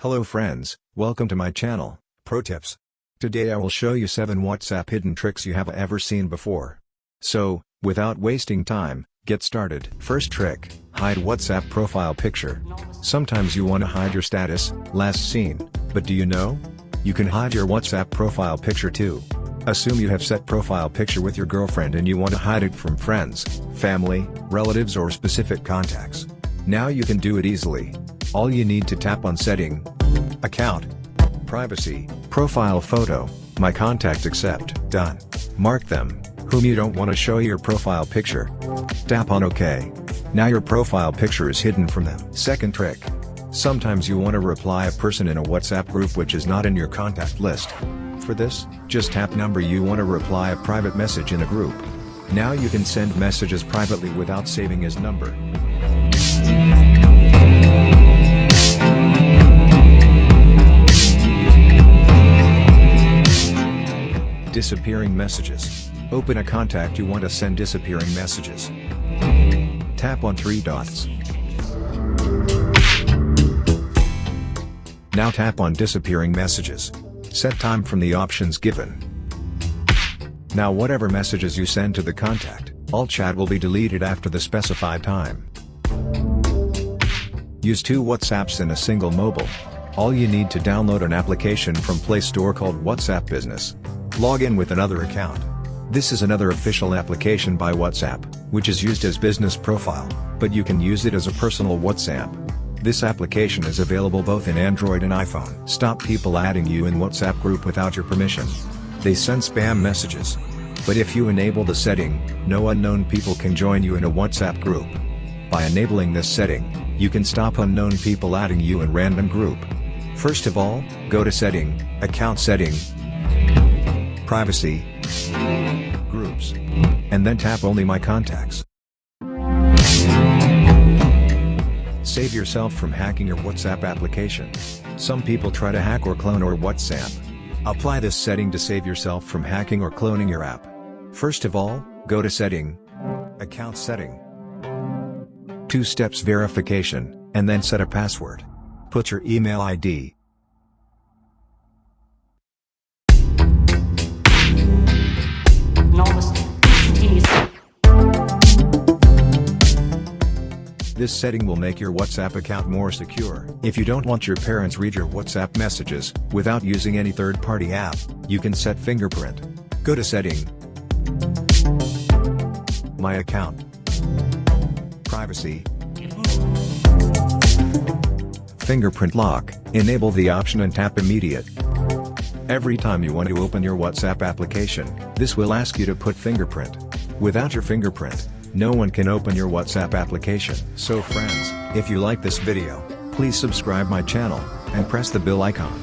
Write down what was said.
Hello friends, welcome to my channel, Pro Tips. Today I will show you 7 WhatsApp hidden tricks you have ever seen before. So, without wasting time, get started. First trick, hide WhatsApp profile picture. Sometimes you want to hide your status, last seen, but do you know? You can hide your WhatsApp profile picture too. Assume you have set profile picture with your girlfriend and you want to hide it from friends, family, relatives or specific contacts. Now you can do it easily. All you need to tap on Setting, Account, Privacy, Profile Photo, My Contacts Accept, Done. Mark them, whom you don't want to show your profile picture. Tap on OK. Now your profile picture is hidden from them. Second trick. Sometimes you want to reply a person in a WhatsApp group which is not in your contact list. For this, just tap number you want to reply a private message in a group. Now you can send messages privately without saving his number. Disappearing messages. Open a contact you want to send disappearing messages. Tap on 3 dots. Now tap on disappearing messages. Set time from the options given. Now whatever messages you send to the contact, all chat will be deleted after the specified time. Use 2 WhatsApps in a single mobile. All you need to download an application from Play Store called WhatsApp Business. Log in with another account. This is another official application by WhatsApp, which is used as business profile, but you can use it as a personal WhatsApp. This application is available both in Android and iPhone. Stop people adding you in WhatsApp group without your permission. They send spam messages. But if you enable the setting, no unknown people can join you in a WhatsApp group. By enabling this setting, you can stop unknown people adding you in random group. First of all, go to Setting, Account Setting, Privacy, Groups, and then tap Only My Contacts. Save yourself from hacking your WhatsApp application. Some people try to hack or clone your WhatsApp. Apply this setting to save yourself from hacking or cloning your app. First of all, go to Setting, Account Setting, 2 steps verification, and then set a password. Put your email ID. This setting will make your WhatsApp account more secure. If you don't want your parents read your WhatsApp messages, without using any third-party app, you can set fingerprint. Go to Setting, My Account, Privacy, Fingerprint Lock, enable the option and tap Immediate. Every time you want to open your WhatsApp application, this will ask you to put fingerprint. Without your fingerprint, no one can open your WhatsApp application. So friends, if you like this video, please subscribe my channel, and press the bell icon.